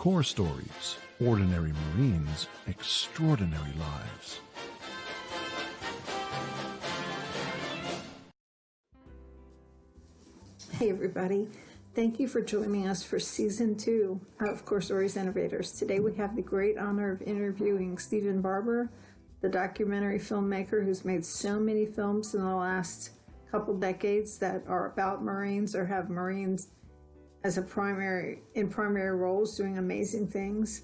Core Stories, Ordinary Marines, Extraordinary Lives. Hey everybody, thank you for joining us for Season 2 of Core Stories Innovators. Today we have the great honor of interviewing Stephen Barber, the documentary filmmaker who's made so many films in the last couple decades that are about Marines or have Marines as primary roles doing amazing things.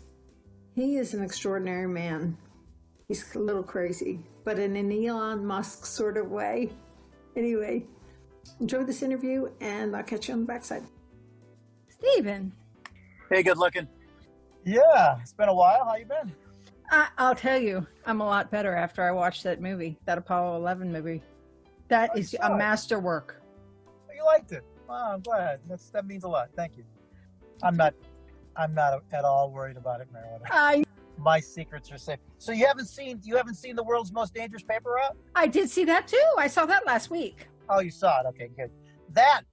He is an extraordinary man. He's a little crazy, but in an Elon Musk sort of way. Anyway, enjoy this interview, and I'll catch you on the backside. Stephen. Hey, good looking. Yeah, it's been a while. How you been? I'll tell you, I'm a lot better after I watched that movie, that Apollo 11 movie. That is a masterwork. You liked it. Wow, I'm glad. That means a lot. Thank you. I'm not at all worried about it, Marilyn. My secrets are safe. So you haven't seen the World's Most Dangerous Paper Route? I did see that too. I saw that last week. Oh, you saw it. Okay, good. That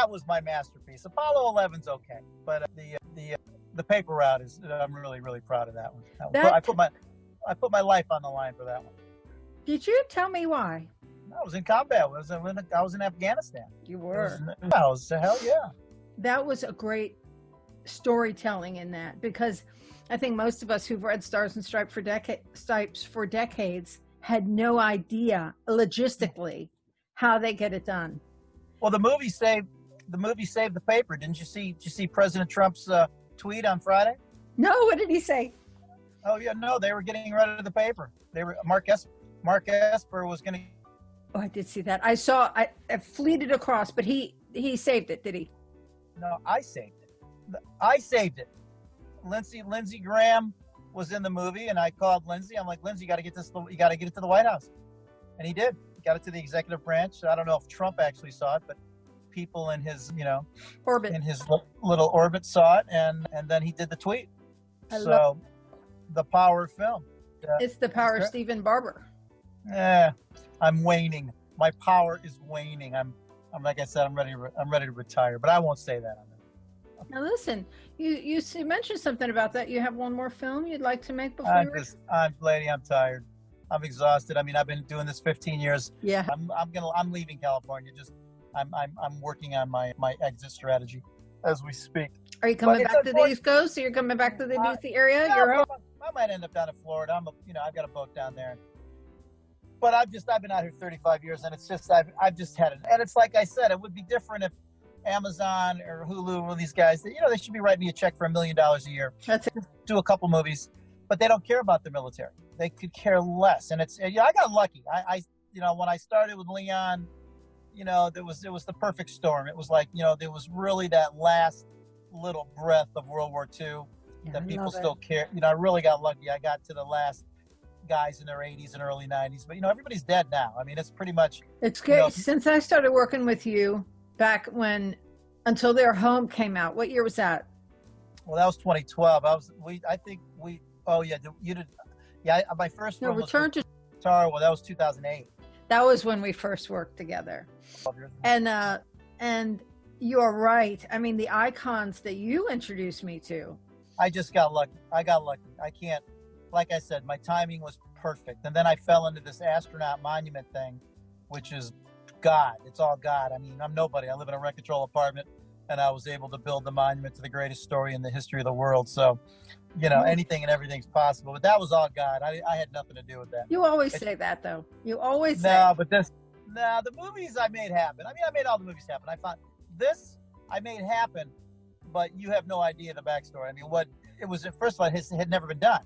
was my masterpiece. Apollo 11's okay, but the paper route is. I'm really proud of that one. I put my life on the line for that one. Did you tell me why? I was in combat. I was in Afghanistan. You were. Hell yeah. That was a great storytelling in that, because I think most of us who've read Stars and Stripes for decades had no idea logistically how they get it done. Well, the movie saved the paper. Did you see President Trump's tweet on Friday? No, what did he say? Oh yeah, no, they were getting rid of the paper. Mark Esper was going to. Oh, I did see that. I fleeted across, but he saved it, did he? No, I saved it. Lindsey Graham was in the movie, and I called Lindsey. I'm like, Lindsey, you got to get it to the White House, and he did. He got it to the executive branch. I don't know if Trump actually saw it, but people in his, orbit, in his little orbit saw it, and then he did the tweet. So, the power of film. It's the power of Stephen Barber. Yeah, I'm waning. My power is waning. I'm like I said, I'm ready to retire, but I won't say that on there. Now listen, you mentioned something about that. You have one more film you'd like to make before I'm tired. I'm exhausted. I mean, I've been doing this 15 years. Yeah. I'm leaving California. I'm working on my exit strategy as we speak. Are you coming back to the East Coast? So you're coming back to the DC area? No, I might end up down in Florida. I've got a boat down there. But I've been out here 35 years, and it's just I've just had it. And it's like I said, it would be different if Amazon or Hulu or these guys, they should be writing me a check for $1 million a year. That's it. Do a couple movies, but they don't care about the military. They could care less. And I got lucky. I when I started with Leon, it was the perfect storm. It was like, there was really that last little breath of World War II that people still care. I really got lucky. I got to the last guys in their 80s and early 90s, but everybody's dead now. I mean, it's pretty much. It's great. Since I started working with you back when Until Their Home came out, what year was that? Well, that was 2012. You did. Yeah, my first film was Return to Tara. Well, that was 2008. That was when we first worked together. And you're right. I mean, the icons that you introduced me to. I just got lucky. I can't. Like I said, my timing was perfect. And then I fell into this astronaut monument thing, which is God. It's all God. I mean, I'm nobody. I live in a rent control apartment, and I was able to build the monument to the greatest story in the history of the world. So, anything and everything's possible. But that was all God. I had nothing to do with that. You always say that, though. You always say. The movies I made happen. I mean, I made all the movies happen. I found this I made happen, but you have no idea the backstory. I mean, what it was, first of all, it had never been done.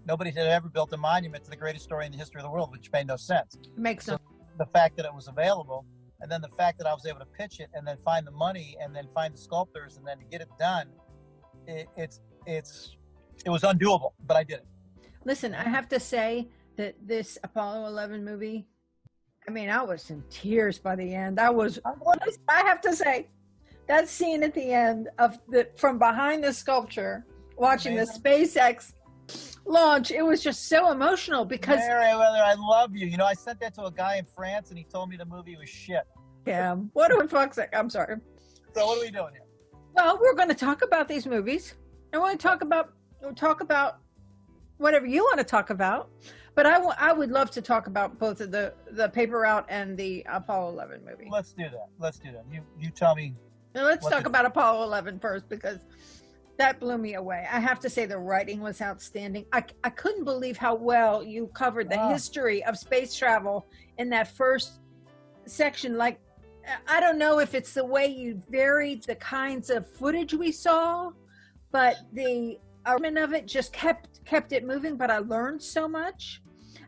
Nobody had ever built a monument to the greatest story in the history of the world, which made no sense. It makes sense. The fact that it was available, and then the fact that I was able to pitch it, and then find the money, and then find the sculptors, and then to get it done, it was undoable, but I did it. Listen, I have to say that this Apollo 11 movie, I mean, I was in tears by the end. I have to say, that scene at the end from behind the sculpture, watching the SpaceX launch, it was just so emotional because Meriwether, I love you. I sent that to a guy in France, and he told me the movie was shit. Yeah, what the fuck's that? I'm sorry. So what are we doing here? Well, we're going to talk about these movies. I want to talk about whatever you want to talk about, but I would love to talk about both of the Paper Route and the Apollo 11 movie. Let's do that. You tell me. Now let's talk about Apollo 11 first, because that blew me away. I have to say the writing was outstanding. I couldn't believe how well you covered the history of space travel in that first section. Like, I don't know if it's the way you varied the kinds of footage we saw, but the element of it just kept it moving. But I learned so much.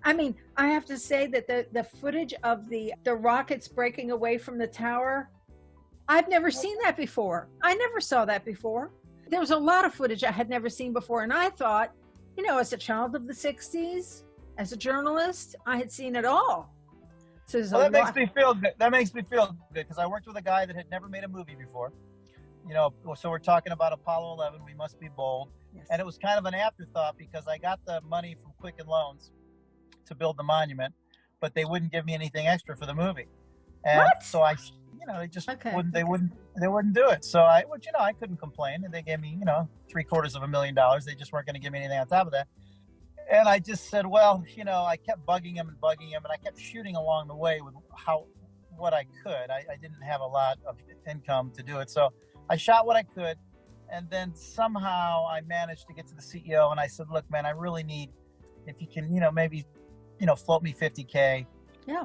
I mean, I have to say that the footage of the rockets breaking away from the tower, I've never seen that before. I never saw that before. There was a lot of footage I had never seen before. And I thought, as a child of the 60s, as a journalist, I had seen it all. So that makes me feel good. That makes me feel good, because I worked with a guy that had never made a movie before. So we're talking about Apollo 11. We must be bold. Yes. And it was kind of an afterthought, because I got the money from Quicken Loans to build the monument, but they wouldn't give me anything extra for the movie. And what? So they just wouldn't do it. So I couldn't complain, and they gave me, $750,000. They just weren't going to give me anything on top of that. And I just said, well, I kept bugging him, and I kept shooting along the way with what I could. I didn't have a lot of income to do it. So I shot what I could. And then somehow I managed to get to the CEO, and I said, look, man, I really need, if you can, maybe, float me $50K. Yeah.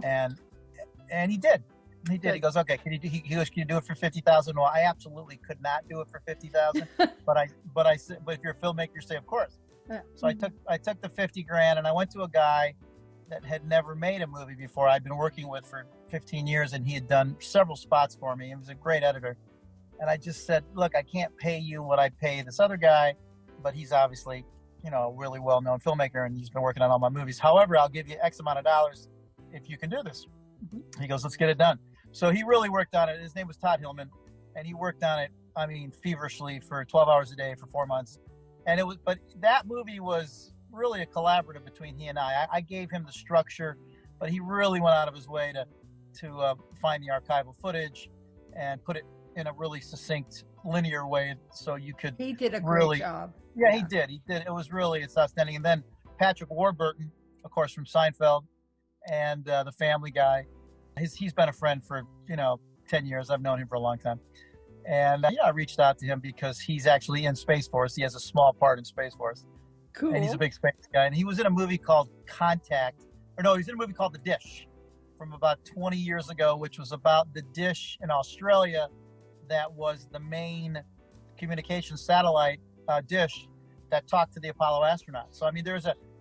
And he did. He did. He goes, okay. Can you do it for $50,000? Well, I absolutely could not do it for $50,000. but I said, but if you're a filmmaker, you say, of course. Yeah. So I took the $50,000, and I went to a guy that had never made a movie before. I'd been working with for 15 years, and he had done several spots for me. He was a great editor. And I just said, look, I can't pay you what I pay this other guy, but he's obviously, a really well-known filmmaker, and he's been working on all my movies. However, I'll give you X amount of dollars if you can do this. Mm-hmm. He goes, let's get it done. So he really worked on it. His name was Todd Hillman, and he worked on it, feverishly for 12 hours a day for 4 months. But that movie was really a collaborative between he and I. I gave him the structure, but he really went out of his way to find the archival footage and put it in a really succinct, linear way, so you could. He did a great job. Yeah, he did. It's outstanding. And then Patrick Warburton, of course, from Seinfeld, and the Family Guy. He's been a friend for 10 years. I've known him for a long time. And I reached out to him because he's actually in Space Force. He has a small part in Space Force. Cool. And he's a big space guy. And he was in a movie called he's in a movie called The Dish from about 20 years ago, which was about the dish in Australia that was the main communication satellite dish that talked to the Apollo astronauts. So,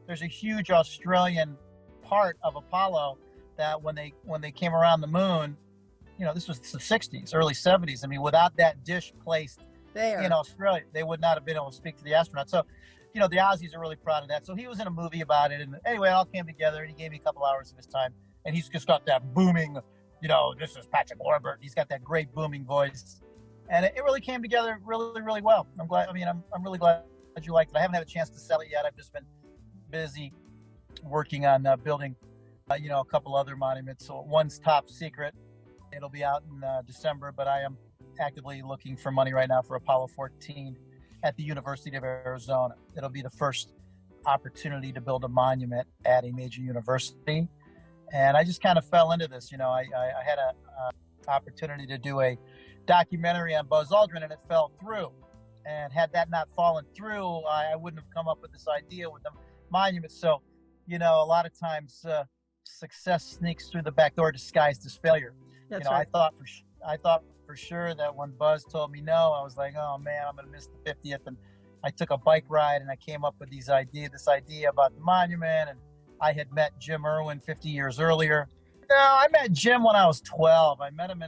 there's a huge Australian part of Apollo that when they came around the moon, this was the 60s, early 70s. Without that dish placed there in Australia, they would not have been able to speak to the astronauts. So, the Aussies are really proud of that. So he was in a movie about it. And anyway, it all came together, and he gave me a couple hours of his time. And he's just got that booming, this is Patrick Warburton. He's got that great booming voice. And it really came together really, really well. I'm glad. I'm really glad that you liked it. I haven't had a chance to sell it yet. I've just been busy working on building, a couple other monuments. So one's top secret. It'll be out in December, but I am actively looking for money right now for Apollo 14 at the University of Arizona. It'll be the first opportunity to build a monument at a major university. And I just kind of fell into this. I had a opportunity to do a documentary on Buzz Aldrin, and it fell through. And had that not fallen through, I wouldn't have come up with this idea with the monument. So, a lot of times success sneaks through the back door disguised as failure. That's right. I thought for sure that when Buzz told me no, I was like, oh man, I'm going to miss the 50th. And I took a bike ride, and I came up with this idea about the monument. And I had met Jim Irwin 50 years earlier. No, I met Jim when I was 12. I met him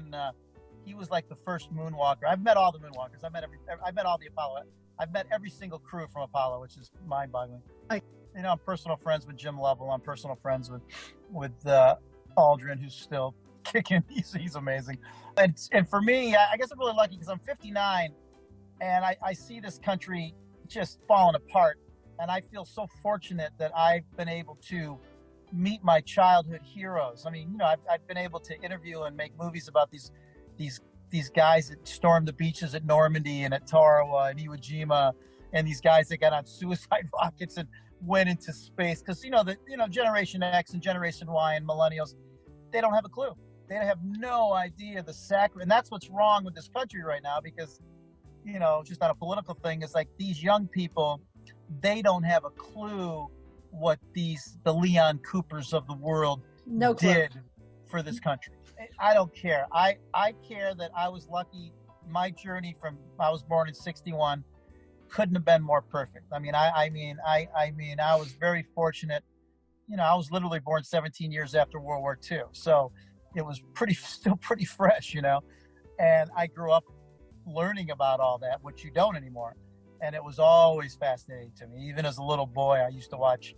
he was like the first moonwalker. I've met all the moonwalkers. I met all the Apollo. I've met every single crew from Apollo, which is mind-boggling. I'm personal friends with Jim Lovell. I'm personal friends with Aldrin, who's still kicking. He's amazing. And for me, I guess I'm really lucky because I'm 59, and I see this country just falling apart. And I feel so fortunate that I've been able to meet my childhood heroes. I've been able to interview and make movies about these guys that stormed the beaches at Normandy and at Tarawa and Iwo Jima, and these guys that got on suicide rockets and went into space. Because Generation X and Generation Y and millennials, they don't have a clue. They have no idea the and that's what's wrong with this country right now. Because just on a political thing, it's like these young people, they don't have a clue what the Leon Coopers of the world did for this country. I don't care. I care that I was lucky. My journey I was born in '61 couldn't have been more perfect. I mean, I was very fortunate. I was literally born 17 years after World War II, so it was still pretty fresh, and I grew up learning about all that, which you don't anymore. And it was always fascinating to me. Even as a little boy, I used to watch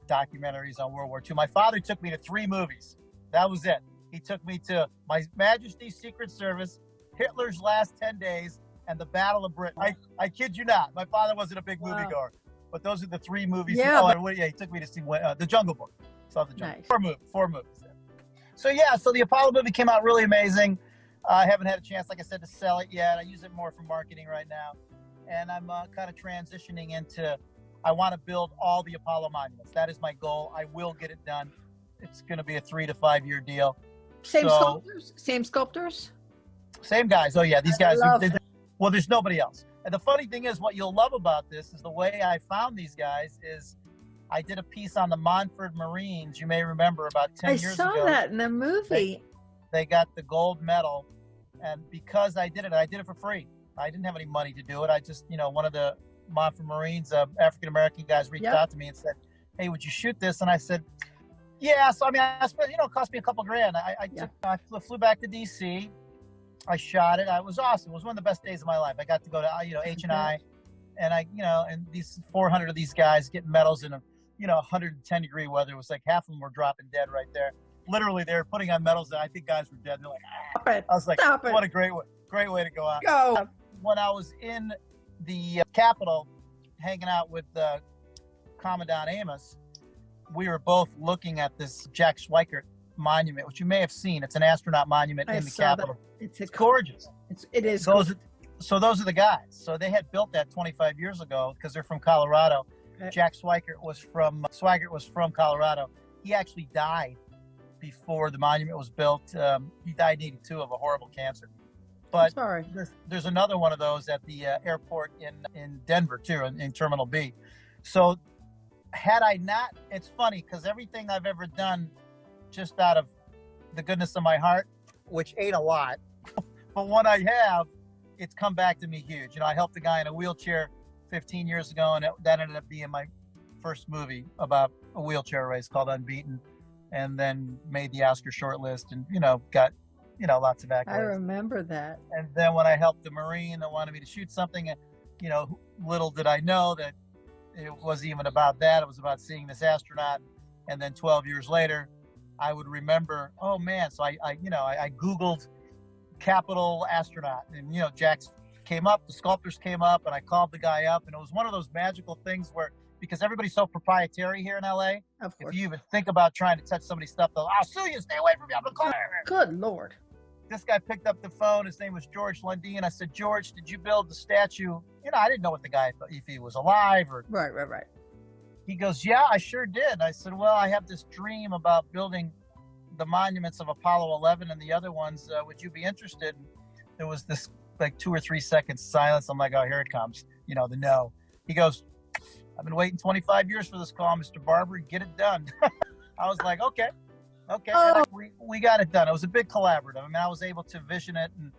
documentaries on World War II. My father took me to 3 movies. That was it. He took me to My Majesty's Secret Service, Hitler's Last 10 Days, and The Battle of Britain. I kid you not. My father wasn't a big moviegoer, but those are the 3 movies. Yeah, he took me to see The Jungle Book. Saw The Jungle Book. Nice. 4 movies. So the Apollo movie came out really amazing. I haven't had a chance, like I said, to sell it yet. I use it more for marketing right now. And I'm kind of transitioning into, I want to build all the Apollo monuments. That is my goal. I will get it done. It's going to be a 3 to 5 year deal. Same sculptors? Same guys. Oh, yeah. These guys. Well, there's nobody else. And the funny thing is, what you'll love about this is the way I found these guys is I did a piece on the Montford Marines. You may remember about 10 years ago. I saw that in the movie. They got the gold medal. And because I did it for free. I didn't have any money to do it. I just, one of the Montford Marines, African-American guys reached out to me and said, hey, would you shoot this? And I said, yeah. So, I spent, it cost me a couple grand. I flew back to DC. I shot it. It was awesome. It was one of the best days of my life. I got to go to, H&I and and these 400 of these guys getting medals in 110 degree weather. It was like half of them were dropping dead right there. Literally, they were putting on medals that I think guys were dead. They're like, I was like, what a great way to go out. Go. When I was in the Capitol hanging out with Commandant Amos, we were both looking at this Jack Swikert monument, which you may have seen. It's an astronaut monument in the Capitol. It's gorgeous. It is. So those are the guys. So they had built that 25 years ago because they're from Colorado. Okay. Jack Swikert was from Colorado. He actually died before the monument was built. He died in '82 of a horrible cancer. But there's another one of those at the airport in Denver, too, in Terminal B. So had I not, it's funny because everything I've ever done just out of the goodness of my heart, which ain't a lot, but when I have, it's come back to me huge. I helped a guy in a wheelchair 15 years ago, and that ended up being my first movie about a wheelchair race called Unbeaten, and then made the Oscar shortlist and, got lots of accolades. I remember that. And then when I helped the Marine that wanted me to shoot something, little did I know that it wasn't even about that. It was about seeing this astronaut. And then 12 years later, I would remember, oh man. So I Googled Capitol astronaut, and, Jack's came up, the sculptors came up, and I called the guy up, and it was one of those magical things where, because everybody's so proprietary here in LA, of course. If you even think about trying to touch somebody's stuff, they'll, I'll sue you, stay away from me, I'm gonna call you. Good Lord. This guy picked up the phone. His name was George Lundy. And I said, George, did you build the statue? I didn't know what the guy, if he was alive or. Right. He goes, yeah, I sure did. I said, well, I have this dream about building the monuments of Apollo 11 and the other ones. Would you be interested? There was this like 2 or 3 seconds silence. I'm like, oh, here it comes. The no. He goes, I've been waiting 25 years for this call, Mr. Barber. Get it done. I was like, okay. Oh. We got it done. It was a big collaborative. I was able to vision it and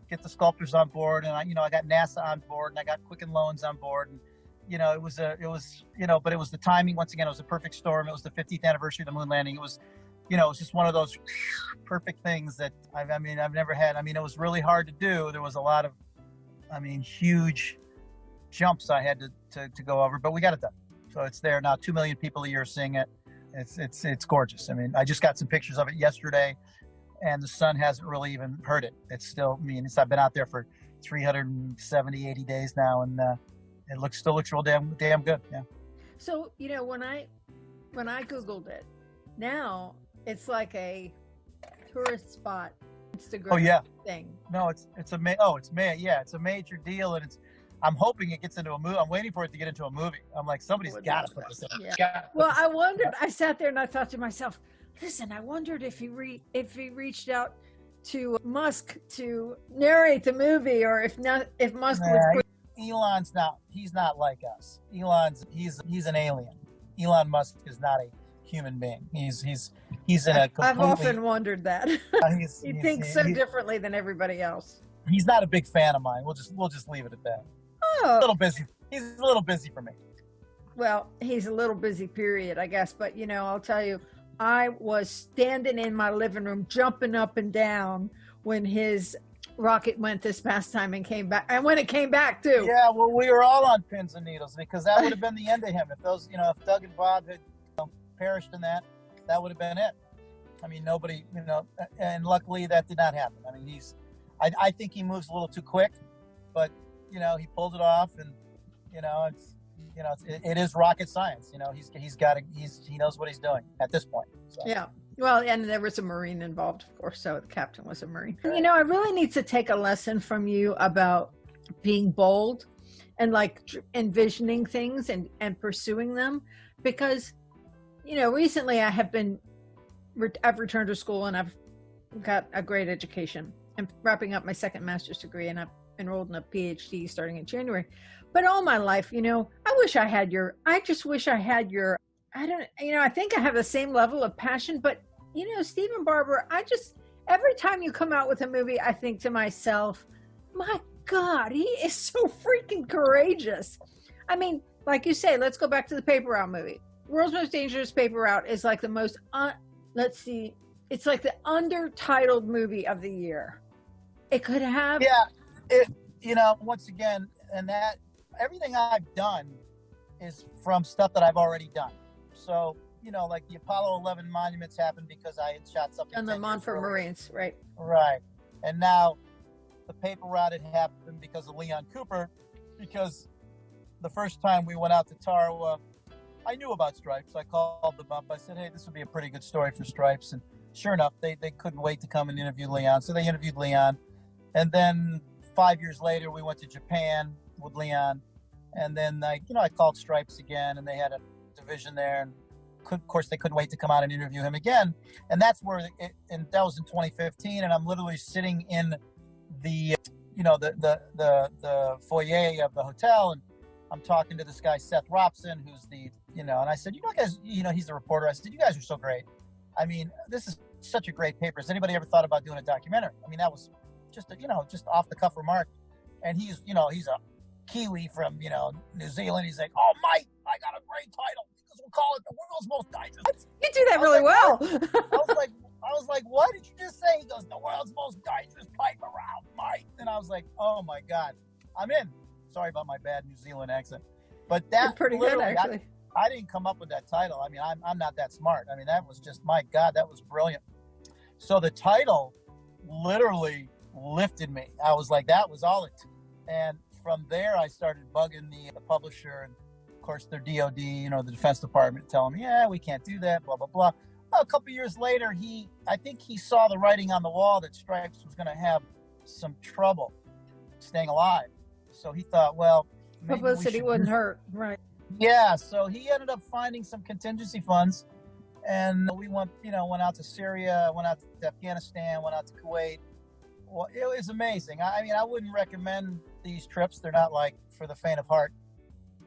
get the sculptors on board, and I got NASA on board, and I got Quicken Loans on board, and it was but it was the timing. Once again, it was a perfect storm. It was the 50th anniversary of the moon landing. It was, it was just one of those perfect things that I've never had. It was really hard to do. There was a lot of, huge jumps I had to go over, but we got it done. So it's there now. 2 million people a year seeing it. It's gorgeous. I just got some pictures of it yesterday, and the sun hasn't really even hurt it. It's still, I've been out there for 370, 80 days now, and it still looks real damn good. Yeah. So, when I Googled it, now it's like a tourist spot Instagram thing. No, it's a major deal, and I'm hoping it gets into a movie. I'm waiting for it to get into a movie. I'm like, somebody's got to put this in. Yeah. Well, I wondered. I sat there and I thought to myself, listen, I wondered if he reached out to Musk to narrate the movie, or if Musk would. Elon's not. He's not like us. He's an alien. Elon Musk is not a human being. He's in a completely. I've often wondered that. He thinks so differently than everybody else. He's not a big fan of mine. We'll just leave it at that. Oh. A little busy. He's a little busy for me. Well, he's a little busy, period, I guess. But I'll tell you, I was standing in my living room, jumping up and down when his rocket went this past time and came back, and when it came back too. Yeah, well, we were all on pins and needles because that would have been the end of him. If those, if Doug and Bob had perished in that would have been it. I mean, nobody, and luckily that did not happen. I mean, I think he moves a little too quick, but he pulled it off, and it is rocket science. He knows what he's doing at this point. So. Yeah. Well, and there was a Marine involved, of course, so the captain was a Marine. I really need to take a lesson from you about being bold and envisioning things and pursuing them, because, recently I've returned to school and I've got a great education. I'm wrapping up my second master's degree and I've enrolled in a PhD starting in January. But all my life, I just wish I had your, I think I have the same level of passion, but Stephen Barber, every time you come out with a movie, I think to myself, my God, he is so freaking courageous. I mean, like you say, let's go back to the Paper Route movie. World's Most Dangerous Paper Route is like the most, it's like the undertitled movie of the year. It could have. Yeah, once again, and that everything I've done is from stuff that I've already done. So, like the Apollo 11 monuments happened because I had shot something. And the Montfort Marines, right? Right. And now the Paper Route had happened because of Leon Cooper, because the first time we went out to Tarawa, I knew about Stripes. I called them up. I said, hey, this would be a pretty good story for Stripes. And sure enough, they couldn't wait to come and interview Leon. So they interviewed Leon. And then 5 years later, we went to Japan with Leon. And then, I called Stripes again, and they had a division there. And of course, they couldn't wait to come out and interview him again. And that's where, and that was in 2015. And I'm literally sitting in the, the foyer of the hotel. And I'm talking to this guy, Seth Robson, who's the, and I said, guys, he's the reporter. I said, you guys are so great. I mean, this is such a great paper. Has anybody ever thought about doing a documentary? I mean, that was just just off the cuff remark. And he's, he's a Kiwi from, New Zealand. He's like, oh, Mike, I got a great title. We'll call it the world's most digest. You do that really well. I was like, what did you just say? He goes, the world's most digest Paper Route, Mike. And I was like, oh my God, I'm in. Sorry about my bad New Zealand accent, but that's pretty good actually. I didn't come up with that title. I mean, I'm not that smart. I mean, that was just, my God, that was brilliant. So the title literally lifted me. I was like, that was all it. And from there, I started bugging the publisher, and of course their DOD, the Defense Department, telling me, yeah, we can't do that, blah, blah, blah. Well, a couple years later, I think he saw the writing on the wall that Stripes was going to have some trouble staying alive. So he thought, well, maybe publicity wouldn't hurt, right? Yeah, so he ended up finding some contingency funds, and we went out to Syria, went out to Afghanistan, went out to Kuwait. Well, it was amazing. I mean, I wouldn't recommend these trips. They're not like for the faint of heart.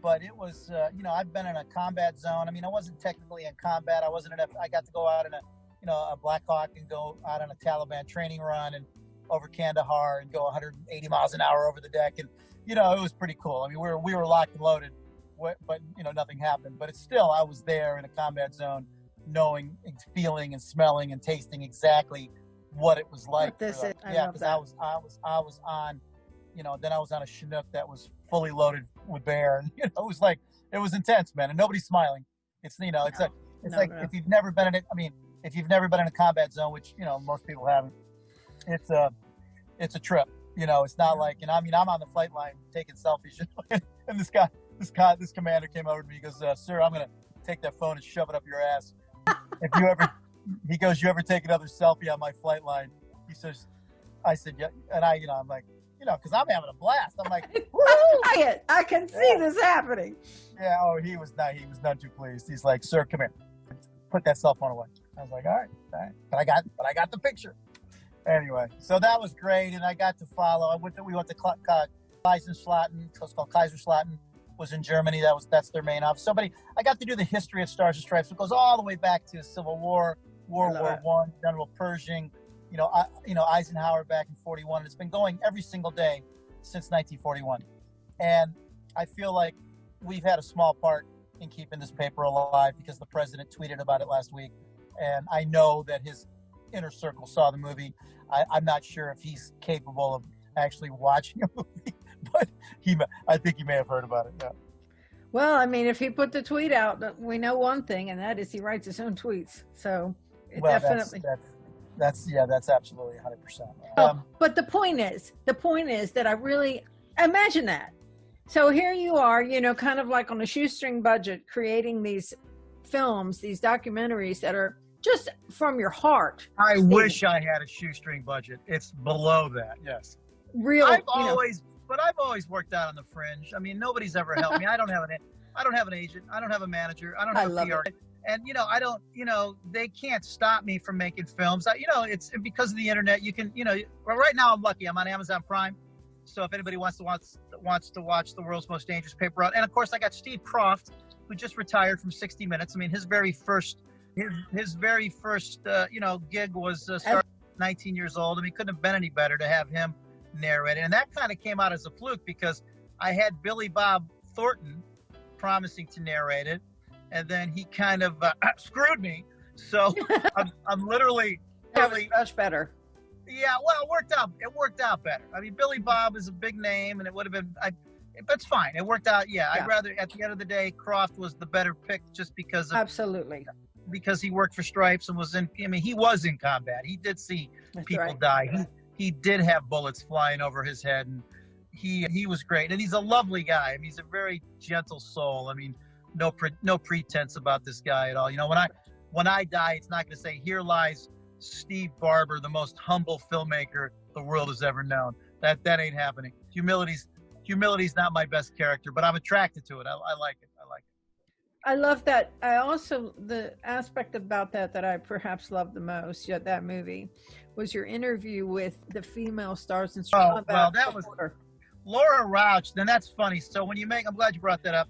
But it was, I've been in a combat zone. I mean, I wasn't technically in combat. I got to go out in a Black Hawk and go out on a Taliban training run and over Kandahar and go 180 miles an hour over the deck. And, it was pretty cool. I mean, we were locked and loaded, but nothing happened. But it's still, I was there in a combat zone, knowing, feeling and smelling and tasting exactly what it was like. Because I was on, then I was on a Chinook that was fully loaded with bear, and it was intense, man, and nobody's smiling. It's if you've never been in it. I mean, if you've never been in a combat zone, which most people haven't, it's a trip. It's not like, I'm on the flight line taking selfies, and this commander came over to me. He goes, "Sir, I'm gonna take that phone and shove it up your ass. If you ever," he goes, "you ever take another selfie on my flight line?" He says, I said, "Yeah," and I'm like, because I'm having a blast. I'm like, woo! I can see this happening. Yeah, he was none too pleased. He's like, sir, come here. Put that cell phone away. I was like, all right. But I got the picture. Anyway, so that was great, and I got to follow. We went to Kaiserslautern. It's called Kaiserslautern. Was in Germany. That's their main office. I got to do the history of Stars and Stripes. It goes all the way back to Civil War, World War One, General Pershing. Eisenhower back in 41. It's been going every single day since 1941, and I feel like we've had a small part in keeping this paper alive because the president tweeted about it last week, and I know that his inner circle saw the movie. I'm not sure if he's capable of actually watching a movie, but I think he may have heard about it. Yeah. Well, I mean, if he put the tweet out, we know one thing, and that is he writes his own tweets. So definitely. That's absolutely 100%. But the point is that I really imagine that. So here you are, kind of like on a shoestring budget, creating these films, these documentaries that are just from your heart. I wish I had a shoestring budget. It's below that. Yes. Really, I've always worked out on the fringe. I mean, nobody's ever helped me. I don't have an agent. I don't have a manager. I don't have a PR. And, they can't stop me from making films. It's because of the internet. You can, right now I'm lucky. I'm on Amazon Prime. So if anybody wants to watch The World's Most Dangerous Paper Route. And of course I got Steve Croft, who just retired from 60 Minutes. I mean, his very first gig was started 19 years old. I mean, couldn't have been any better to have him narrate it. And that kind of came out as a fluke because I had Billy Bob Thornton promising to narrate it. And then he kind of screwed me. So I'm literally much better. Yeah, well, it worked out better. I mean, Billy Bob is a big name, and it would have been. But it's fine. It worked out. Yeah, I'd rather. At the end of the day, Croft was the better pick, just because. Absolutely. Because he worked for Stripes and was in. I mean, he was in combat. He did see people die. He did have bullets flying over his head, and he was great. And he's a lovely guy. I mean, he's a very gentle soul. I mean, no pretense about this guy at all. When I die, it's not going to say, "Here lies Steve Barber, the most humble filmmaker the world has ever known." That ain't happening. Humility's not my best character, but I'm attracted to it. I like it. I love that. I also, the aspect about that I perhaps love the most, that movie, was your interview with the female stars and Stripes. Oh, well, that was Laura Rauch. Then that's funny. So I'm glad you brought that up,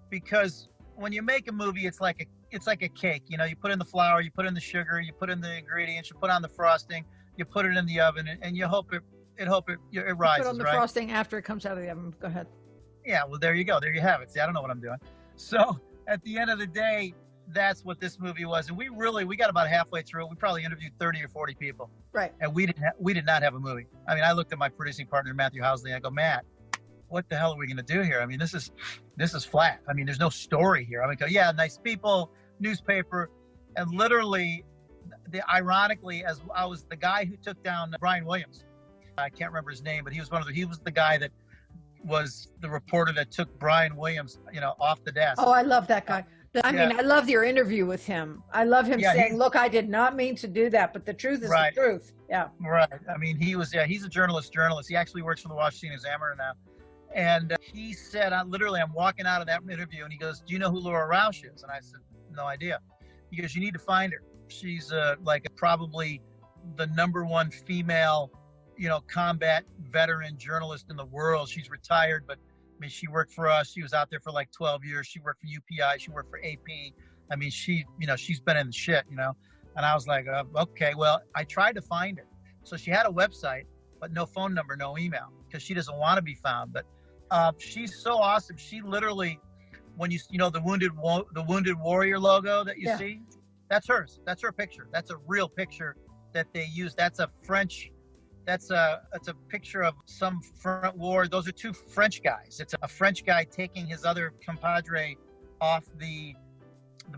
because when you make a movie, it's like a cake. You put in the flour, you put in the sugar, you put in the ingredients, you put on the frosting, you put it in the oven, and you hope it rises. Put on the frosting after it comes out of the oven. Go ahead. Yeah, well, there you go. There you have it. See, I don't know what I'm doing. So at the end of the day, that's what this movie was. And we got about halfway through it. We probably interviewed 30 or 40 people. Right. And we did not have a movie. I mean, I looked at my producing partner, Matthew Housley, and I go, Matt, what the hell are we going to do here? I mean, this is flat. I mean, there's no story here. I mean, yeah, nice people, newspaper, and literally, ironically, as I was the guy who took down Brian Williams. I can't remember his name, but he was the guy that was the reporter that took Brian Williams, off the desk. Oh, I love that guy. I mean, I love your interview with him. I love him saying, "Look, I did not mean to do that, but the truth is the truth." Yeah. Right. I mean, he's a journalist. He actually works for the Washington Examiner now. And he said, I'm walking out of that interview, and he goes, "Do you know who Laura Rauch is?" And I said, "No idea." He goes, "You need to find her. She's probably the number one female, combat veteran journalist in the world. She's retired, but I mean, she worked for us. She was out there for like 12 years. She worked for UPI. She worked for AP. I mean, she's been in the shit, And I was like, okay, well, I tried to find her. So she had a website, but no phone number, no email, because she doesn't want to be found. But she's so awesome. She literally, when the Wounded Warrior logo that you see, that's hers. That's her picture. That's a real picture that they use. That's a picture of some front war. Those are two French guys. It's a French guy taking his other compadre off the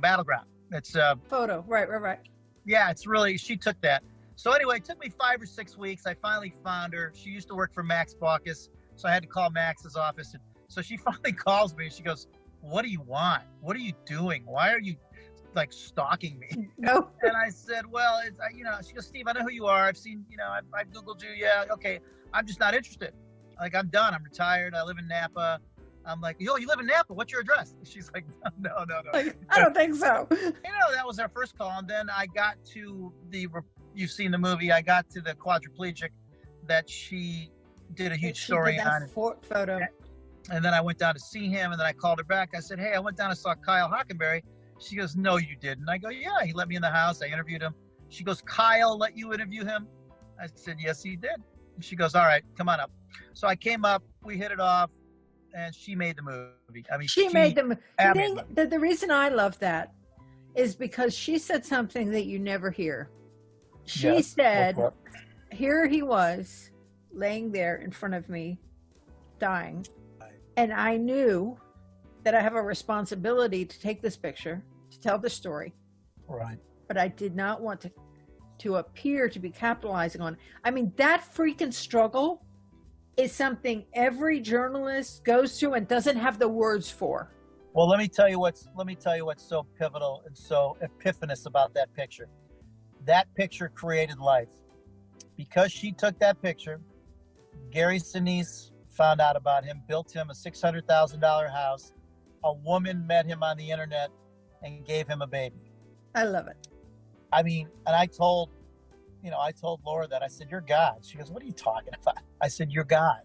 battleground. It's a photo. Right. Yeah, it's really, she took that. So anyway, it took me 5 or 6 weeks. I finally found her. She used to work for Max Baucus, so I had to call Max's office. And so she finally calls me and she goes, "What do you want? What are you doing? Why are you stalking me?" No. And I said, "Well, she goes, "Steve, I know who you are. I've seen, I've Googled you. Yeah, okay. I'm just not interested." Like, I'm done. I'm retired. I live in Napa. I'm like, yo, you live in Napa. What's your address? She's like, no. Like, I don't think so. That was our first call. And then I got to you've seen the movie, I got to the quadriplegic that she did a huge story on. Photo. And then I went down to see him, and then I called her back. I said, hey, I went down and saw Kyle Hockenberry. She goes, no, you didn't. I go, yeah, he let me in the house. I interviewed him. She goes, Kyle let you interview him? I said, yes, he did. She goes, all right, come on up. So I came up, we hit it off, and she made the movie. I mean, she made the movie. The reason I love that is because she said something that you never hear. She said, here he was laying there in front of me, dying. And I knew that I have a responsibility to take this picture, to tell the story. Right. But I did not want to appear to be capitalizing on it. I mean, that freaking struggle is something every journalist goes through and doesn't have the words for. Well, let me tell you what's so pivotal and so epiphanous about that picture. That picture created life. Because she took that picture, Gary Sinise found out about him, built him a $600,000 house. A woman met him on the internet and gave him a baby. I love it. I mean, and I told Laura that. I said, you're God. She goes, what are you talking about? I said, you're God.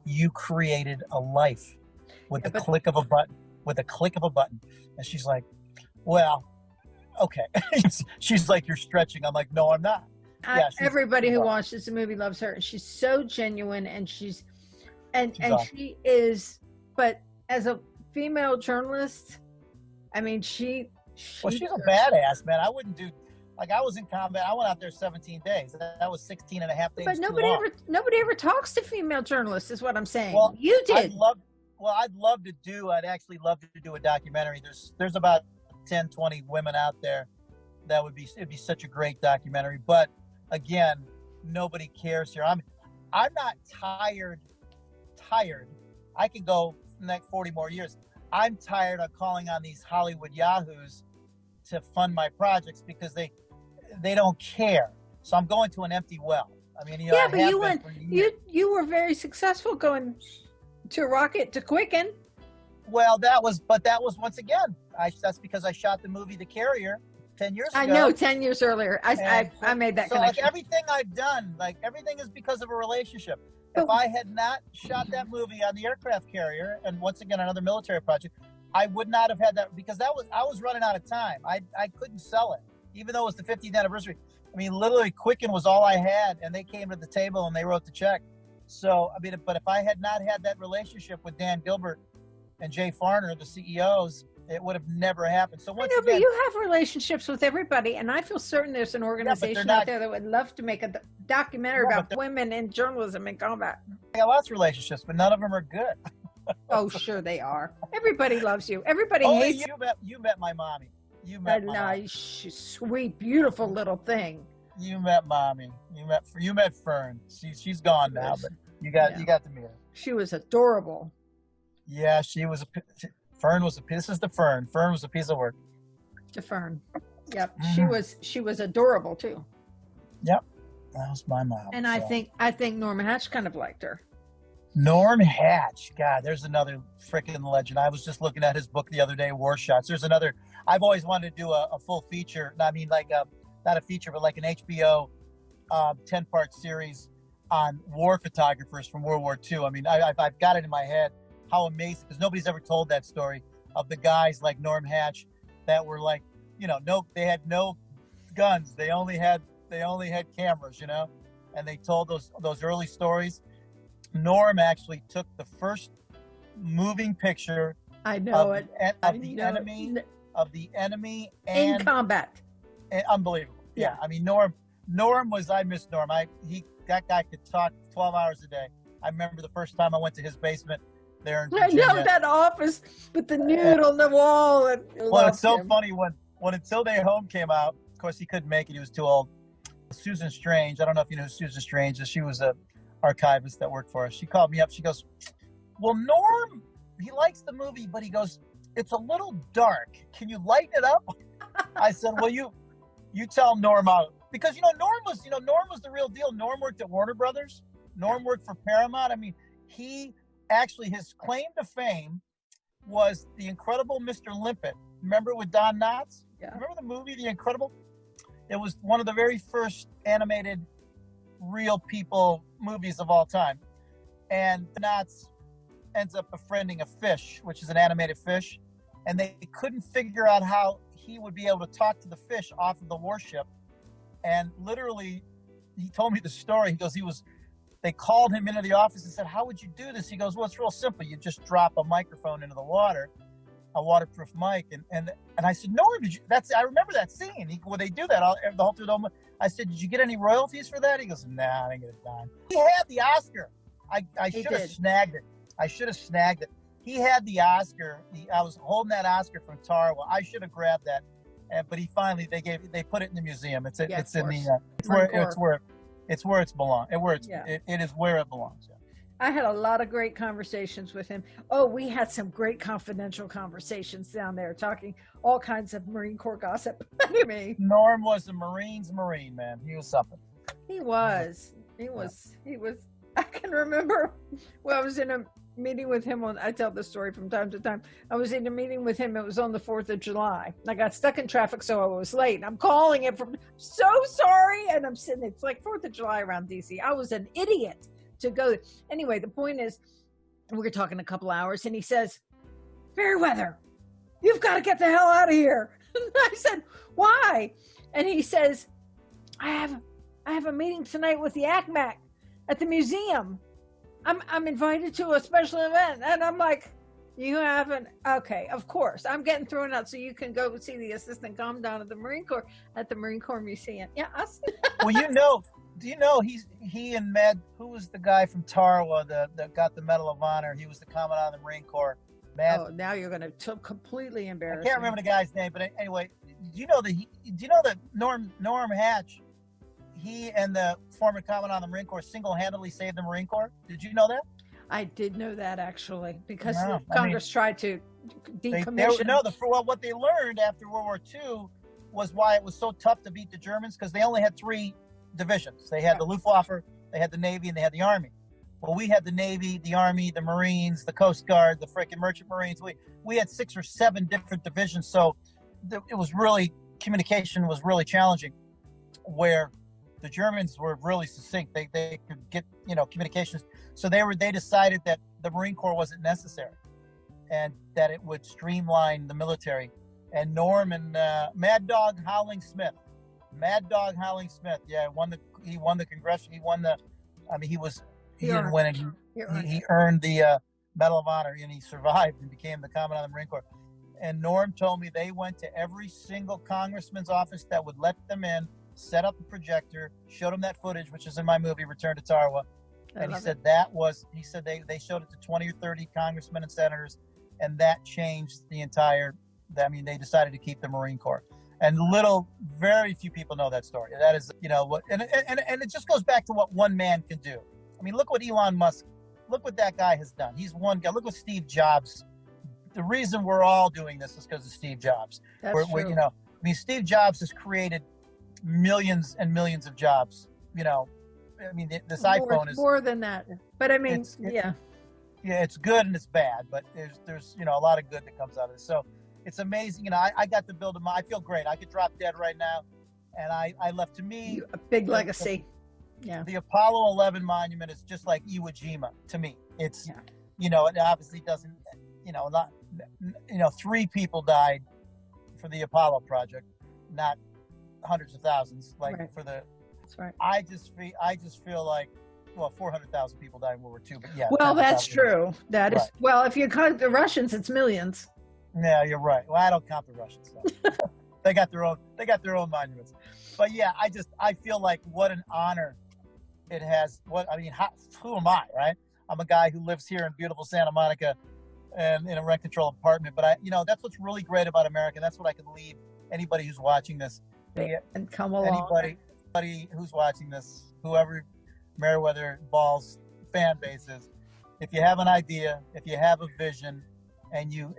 You created a life with the click of a button. And she's like, well, okay. She's like, you're stretching. I'm like, no, I'm not. Everybody who watches the movie loves her. She's so genuine, and she's awesome. She is, but as a female journalist, I mean, she's a badass, man. I wouldn't do, like, I was in combat. I went out there 17 days. That was 16 and a half days. But nobody ever talks to female journalists, is what I'm saying. Well, you did. I'd actually love to do a documentary. There's about 10, 20 women out there that it'd be such a great documentary. But again, nobody cares here. I'm not tired. I can go the next 40 more years. I'm tired of calling on these Hollywood yahoos to fund my projects because they don't care. So I'm going to an empty well. I mean, you were very successful going to Rocket to Quicken. Well, that was once again, that's because I shot the movie The Carrier 10 years ago. I know, 10 years earlier. I made that connection. Like, everything I've done, everything is because of a relationship. If I had not shot that movie on the aircraft carrier, and once again, another military project, I would not have had that, because I was running out of time. I couldn't sell it, even though it was the 50th anniversary. I mean, literally, Quicken was all I had, and they came to the table and they wrote the check. So, I mean, but if I had not had that relationship with Dan Gilbert and Jay Farner, the CEOs, it would have never happened. So once again, but you have relationships with everybody, and I feel certain there's an organization out there that would love to make a documentary about women in journalism and combat. I got lots of relationships, but none of them are good. Oh, sure they are. Everybody loves you. Everybody hates you. You met my mommy. You met my mommy. Nice, sweet, beautiful little thing. You met mommy. You met Fern. She's gone now, but you got to meet her. She was adorable. Yeah, she was this is the Fern. Fern was a piece of work. To Fern. Yep. Mm-hmm. She was adorable too. Yep. That was my mom. And so. I think Norm Hatch kind of liked her. Norm Hatch. God, there's another freaking legend. I was just looking at his book the other day, War Shots. There's another. I've always wanted to do a full feature. I mean, not a feature, but like an HBO 10-part series on war photographers from World War II. I mean, I've got it in my head. How amazing, because nobody's ever told that story of the guys like Norm Hatch that were like, they had no guns. They only had cameras, and they told those early stories. Norm actually took the first moving picture of the enemy and in combat. Unbelievable. Yeah. I mean, Norm was, I miss Norm. That guy could talk 12 hours a day. I remember the first time I went to his basement there in Virginia. I know, that office with the nude on the wall. Well, it's so funny when Until Day Home came out. Of course, he couldn't make it. He was too old. Susan Strange. I don't know if you know who Susan Strange is. She was a archivist that worked for us. She called me up. She goes, well, Norm, he likes the movie, but he goes, it's a little dark. Can you lighten it up? I said, well, you tell Norm out. Because, Norm was the real deal. Norm worked at Warner Brothers. Norm worked for Paramount. I mean, He actually, his claim to fame was The Incredible Mr. Limpet. Remember with Don Knotts? Yeah. Remember the movie The Incredible? It was one of the very first animated real people movies of all time. And Knotts ends up befriending a fish, which is an animated fish. And they couldn't figure out how he would be able to talk to the fish off of the warship. And literally, he told me the story. He goes, they called him into the office and said, how would you do this? He goes, well, it's real simple. You just drop a microphone into the water, a waterproof mic. And I said, no, I remember that scene. When they do that, the whole thing. I said, did you get any royalties for that? He goes, nah, I didn't get a dime. He had the Oscar. I should have snagged it. He had the Oscar. I was holding that Oscar from Tarawa. I should have grabbed that. But he finally, they put it in the museum. It's where it belongs. It is where it belongs. Yeah. I had a lot of great conversations with him. Oh, we had some great confidential conversations down there, talking all kinds of Marine Corps gossip. I mean, Norm was a Marine's Marine, man. He was something. He was. I can remember. Well, I was in a meeting with him I tell this story from time to time. I was in a meeting with him. It was on the 4th of July. I got stuck in traffic, so I was late. And I'm calling him so sorry. And I'm sitting, it's like 4th of July around DC. I was an idiot to go. Anyway, the point is, we were talking a couple hours and he says, Fairweather, you've got to get the hell out of here. And I said, why? And he says, I have a meeting tonight with the ACMAC at the museum. I'm invited to a special event. And I'm like, you haven't? Okay, of course. I'm getting thrown out so you can go see the assistant commandant of the Marine Corps at the Marine Corps Museum. Yeah. Well, do you know he and Med, who was the guy from Tarawa that got the Medal of Honor? He was the commandant of the Marine Corps. Med. Oh, now you're going to completely embarrass I can't remember the guy's name, but anyway, do you know that Norm Hatch, he and the former commandant of the Marine Corps single-handedly saved the Marine Corps? Did you know that? I did know that, actually, because Congress tried to decommission. What they learned after World War II was why it was so tough to beat the Germans, because they only had 3 divisions. They had the Luftwaffe, they had the Navy, and they had the Army. Well, we had the Navy, the Army, the Marines, the Coast Guard, the frickin' Merchant Marines. We had 6 or 7 different divisions, so communication was really challenging, where the Germans were really succinct. They could get, communications. So they decided that the Marine Corps wasn't necessary and that it would streamline the military. And Norm and Mad Dog Howling Smith, yeah, he won the congressional. He didn't win it. He earned the Medal of Honor, and he survived and became the commandant of the Marine Corps. And Norm told me they went to every single congressman's office that would let them in, set up the projector, showed them that footage, which is in my movie Return to Tarawa. And he said they showed it to 20 or 30 congressmen and senators, and that changed the entire. They decided to keep the Marine Corps. And very few people know that story. That is, and it just goes back to what one man can do. Look what Elon Musk, look what that guy has done. He's one guy. Look what Steve Jobs. The reason we're all doing this is because of Steve Jobs. That's true. Steve Jobs has created millions and millions of jobs. This iPhone is more than that. But yeah, it's good and it's bad. But there's a lot of good that comes out of this. So it's amazing. I got to build I feel great. I could drop dead right now, and I left, to me, a big legacy. Yeah. The Apollo 11 monument is just like Iwo Jima to me. It's it obviously doesn't. 3 people died for the Apollo project, not hundreds of thousands for the. That's right. I just feel like 400,000 people died in World War II, but yeah. Well, that's true. That is, well, if you count the Russians, it's millions. Yeah, you're right. Well, I don't count the Russians. So. They got their own monuments. But yeah, I feel like what an honor it has. Who am I, right? I'm a guy who lives here in beautiful Santa Monica and in a rent control apartment. But that's what's really great about America. That's what I could leave anybody who's watching this. And come along. Anybody who's watching this, whoever Meriwether Ball's fan base is, if you have an idea, if you have a vision, and you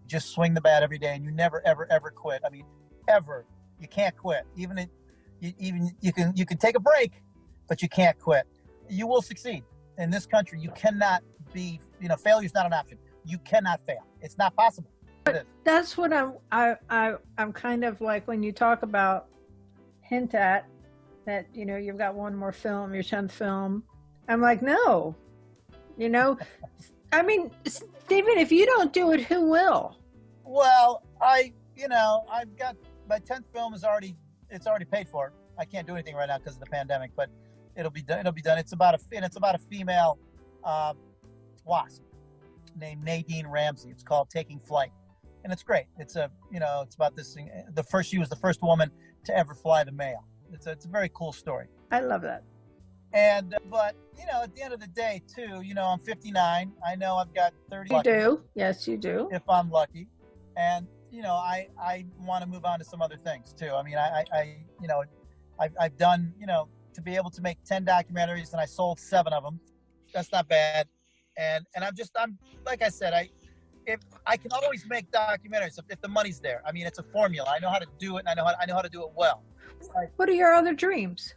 just swing the bat every day, and you never ever quit. Ever. You can't quit. You can take a break, but you can't quit. You will succeed. In this country, you cannot be, failure's not an option. You cannot fail. It's not possible. That's what I'm kind of like when you talk about hint at that, you've got one more film, your 10th film. I'm like, no, I mean, Stephen, if you don't do it, who will? Well, I've got my 10th film it's already paid for. I can't do anything right now because of the pandemic, but it'll be done. It's about a female wasp named Nadine Ramsey. It's called Taking Flight, and it's great. It's about this thing. She was the first woman to ever fly the mail. It's a very cool story. I love that. And but at the end of the day, too, I'm 59. I know I've got 30. You do, yes, you do. If I'm lucky, and I want to move on to some other things too. I mean, I've done, to be able to make 10 documentaries, and I sold 7 of them. That's not bad. And I'm like I said, if I can always make documentaries if the money's there. I mean, it's a formula. I know how to do it, and I know how to do it well. What are your other dreams?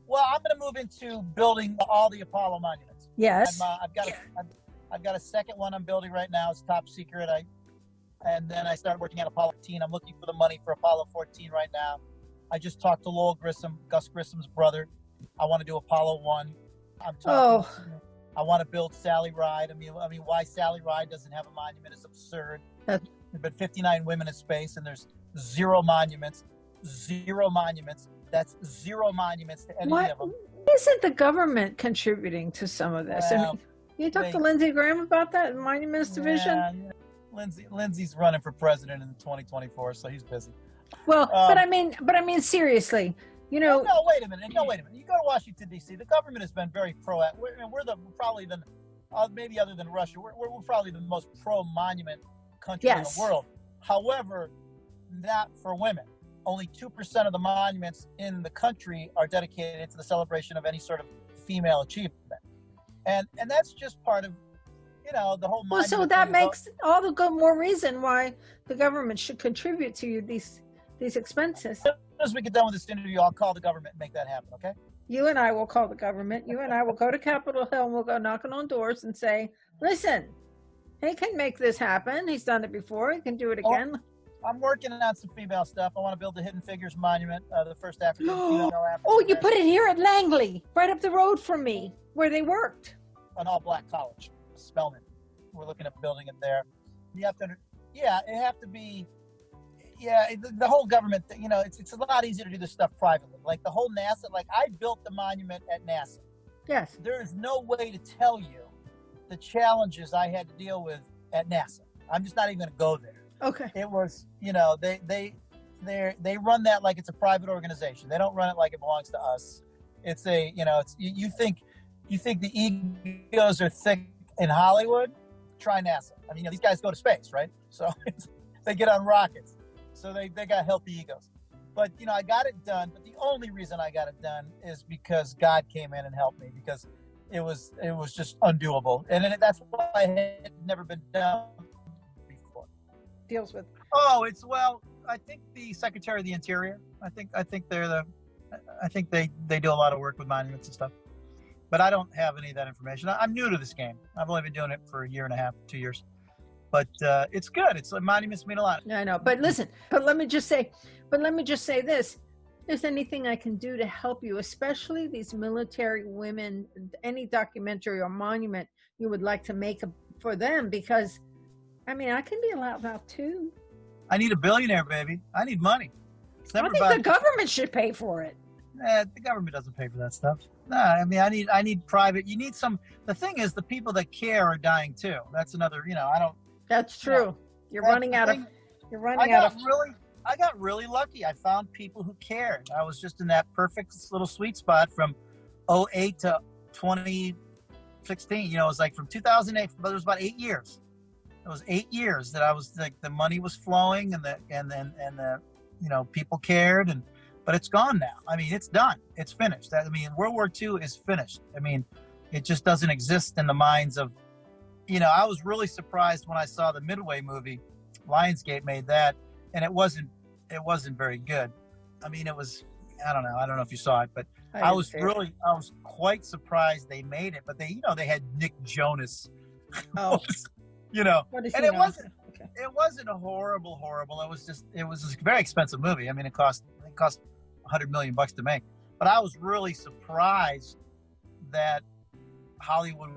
Well, I'm going to move into building all the Apollo monuments. Yes. I've got a second one I'm building right now. It's top secret. And then I started working at Apollo 14. I'm looking for the money for Apollo 14 right now. I just talked to Lowell Grissom, Gus Grissom's brother. I want to do Apollo 1. I want to build Sally Ride. I mean, why Sally Ride doesn't have a monument is absurd. There's been 59 women in space, and there's 0 monuments. 0 monuments. That's 0 monuments to any of them. Isn't the government contributing to some of this? Well, you talked to Lindsey Graham about that in Monuments Division? Yeah. Lindsey's running for president in 2024, so he's busy. Well, but I mean, seriously, No, wait a minute. You go to Washington D.C. The government has been very pro-. We're probably maybe other than Russia, we're probably the most pro-monument country in the world. However, not for women. Only 2% of the monuments in the country are dedicated to the celebration of any sort of female achievement, and that's just part of, the whole. Well, so that makes all the more reason why the government should contribute to these expenses. As soon as we get done with this interview, I'll call the government and make that happen. Okay. You and I will call the government. You and I will go to Capitol Hill and we'll go knocking on doors and say, "Listen, he can make this happen. He's done it before. He can do it again." I'm working on some female stuff. I want to build the Hidden Figures Monument, the first African female African. Oh, you put it here at Langley, right up the road from me, where they worked. An all-black college, Spelman. We're looking at building it there. You have to, it have to be, the whole government. It's a lot easier to do this stuff privately. Like the whole NASA. Like I built the monument at NASA. Yes. There is no way to tell you the challenges I had to deal with at NASA. I'm just not even going to go there. Okay. It was, they run that like it's a private organization. They don't run it like it belongs to us. It's you think the egos are thick in Hollywood? Try NASA. I mean, these guys go to space, right? So they get on rockets. So they got healthy egos. But, I got it done. But the only reason I got it done is because God came in and helped me, because it was just undoable. And that's why it had never been done before. Deals with. I think the Secretary of the Interior. I think they do a lot of work with monuments and stuff. But I don't have any of that information. I'm new to this game. I've only been doing it for 1.5 years, 2 years. But it's good. Monuments mean a lot. I know. But listen. But let me just say this. If there's anything I can do to help you, especially these military women, any documentary or monument you would like to make for them, because I can be allowed out too. I need a billionaire, baby. I need money. I think the government should pay for it. The government doesn't pay for that stuff. No, I need private. You need some. The thing is, the people that care are dying too. That's another. I don't. That's true. You're running out of. I got really lucky. I found people who cared. I was just in that perfect little sweet spot from 2008 to 2016. It was like from 2008, but it was about 8 years. It was 8 years that I was like, the money was flowing and the people cared, but it's gone now. It's done. It's finished. World War II is finished. It just doesn't exist in the minds of, I was really surprised when I saw the Midway movie. Lionsgate made that, and it wasn't very good. It was I don't know. I don't know if you saw it, but I was quite surprised they made it. But they had Nick Jonas, Oh, and it wasn't a horrible. It was a very expensive movie. I mean, it cost $100 million to make. But I was really surprised that Hollywood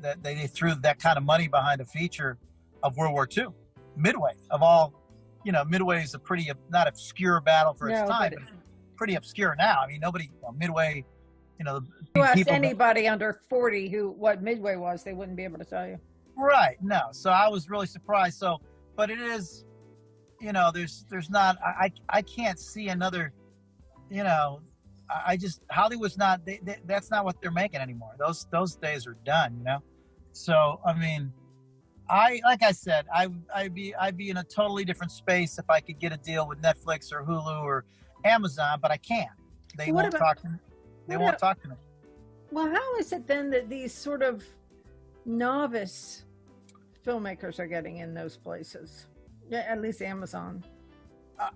that they threw that kind of money behind a feature of World War II. Midway, of all, Midway is a pretty, not obscure battle for its time, but pretty obscure now. I mean, nobody, Midway, you ask anybody under 40 what Midway was, they wouldn't be able to tell you. Right. No. So I was really surprised. So, but it is, there's not, I can't see another, Hollywood's not, that's not what they're making anymore. Those days are done, So, I mean, like I said, I'd be in a totally different space if I could get a deal with Netflix or Hulu or Amazon, but I can't. They won't talk to me. They won't talk to me. Well, how is it then that these sort of novice filmmakers are getting in those places? Yeah, at least Amazon.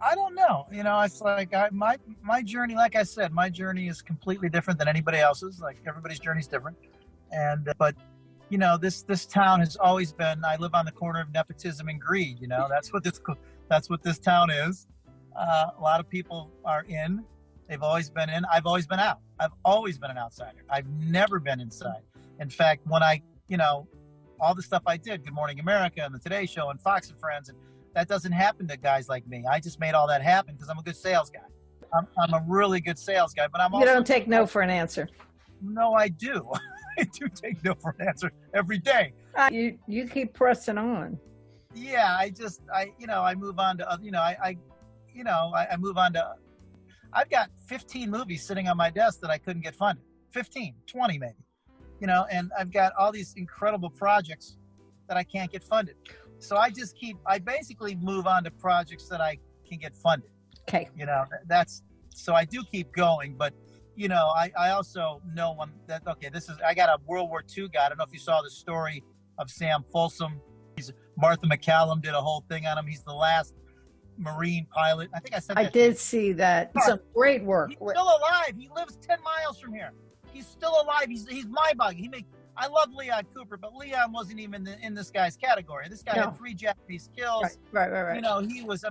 I don't know. It's like my journey, like I said, my journey is completely different than anybody else's. Like everybody's journey is different. But this town has always been, I live on the corner of nepotism and greed. That's what this town is. A lot of people are in. They've always been in. I've always been out. I've always been an outsider. I've never been inside. In fact, when all the stuff I did, Good Morning America and the Today Show and Fox and Friends, and that doesn't happen to guys like me. I just made all that happen because I'm a good sales guy. I'm a really good sales guy, but you don't take no for an answer. No, I do. I do take no for an answer every day. You keep pressing on. Yeah, I move on to, I move on to, I've got 15 movies sitting on my desk that I couldn't get funded. 15, 20 maybe, and I've got all these incredible projects that I can't get funded. So I basically move on to projects that I can get funded. Okay. So I do keep going, but I also know I got a World War II guy. I don't know if you saw the story of Sam Folsom. Martha McCallum did a whole thing on him. He's the last Marine pilot. I think I said that. I did see that. Some great work. He's still alive. He lives 10 miles from here. He's still alive. He's mind-boggling. I love Leon Cooper, but Leon wasn't even in this guy's category. This guy had 3 Japanese kills. Right.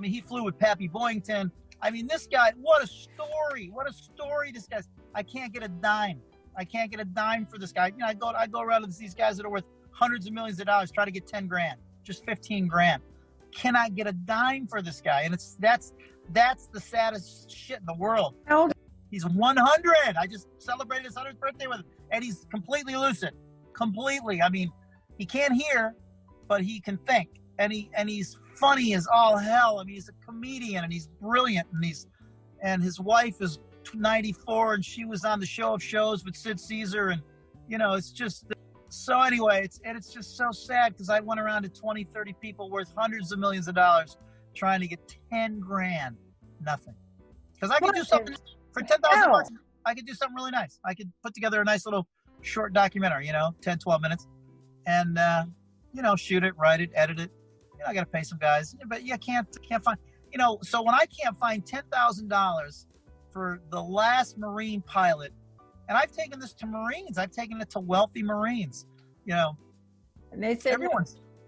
He flew with Pappy Boyington. I mean, this guy, what a story. What a story this guy's. I can't get a dime. For this guy. I go around to these guys that are worth hundreds of millions of dollars, try to get 10 grand, just 15 grand. Cannot get a dime for this guy. And that's the saddest shit in the world. How old? He's 100. I just celebrated his 100th birthday with him. And he's completely lucid. Completely. I mean, he can't hear, but he can think. And he's funny as all hell. I mean, he's a comedian and he's brilliant. And his wife is 94 and she was on the Show of Shows with Sid Caesar. And, it's just, so anyway, it's just so sad because I went around to 20, 30 people worth hundreds of millions of dollars trying to get 10 grand. Nothing. Because I could do something for $10,000. I could do something really nice. I could put together a nice little short documentary, 10, 12 minutes and, shoot it, write it, edit it. I got to pay some guys, but you can't find, so when I can't find $10,000 for the last Marine pilot, and I've taken this to Marines, I've taken it to wealthy Marines, and they said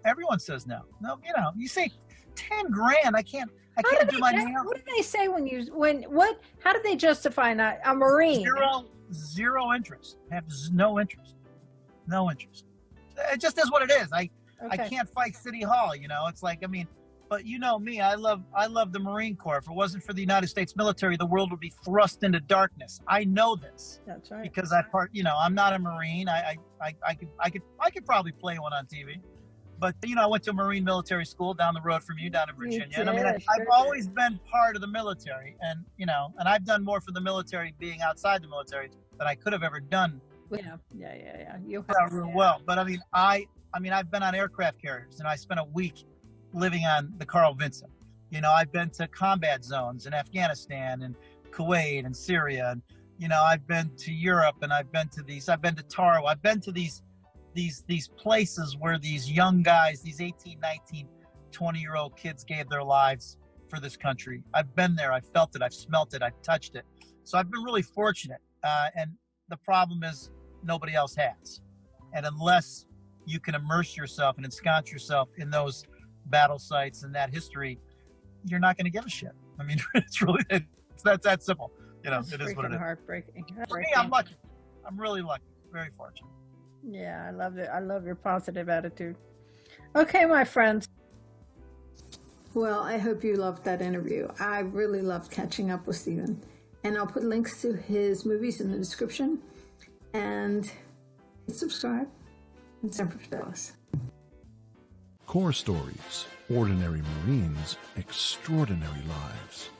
everyone says no, you say 10 grand. I can't do my nails. What do they say how do they justify a Marine? Zero interest. Have no interest. It just is what it is. I can't fight City Hall. It's like, but me, I love the Marine Corps. If it wasn't for the United States military, the world would be thrust into darkness. I know this. That's right. Because I'm not a Marine. I could probably play one on TV. But, I went to a Marine military school down the road from you, down in Virginia. And I've always been part of the military. And, and I've done more for the military being outside the military than I could have ever done. Yeah. You have real well. But, I've been on aircraft carriers, and I spent a week living on the Carl Vinson. I've been to combat zones in Afghanistan and Kuwait and Syria. And, I've been to Europe, and I've been to Taro. I've been to these places where these young guys, these 18, 19, 20-year-old kids gave their lives for this country. I've been there. I've felt it. I've smelt it. I've touched it. So I've been really fortunate. And the problem is nobody else has. And unless you can immerse yourself and ensconce yourself in those battle sites and that history, you're not going to give a shit. I mean, that's that simple. You know, it is what it is. Heartbreaking. For me, I'm lucky. I'm really lucky. Very fortunate. Yeah, I love it. I love your positive attitude. Okay, my friends. Well, I hope you loved that interview. I really loved catching up with Stephen. And I'll put links to his movies in the description. And subscribe and Semper Fidelis. Core Stories, Ordinary Marines, Extraordinary Lives.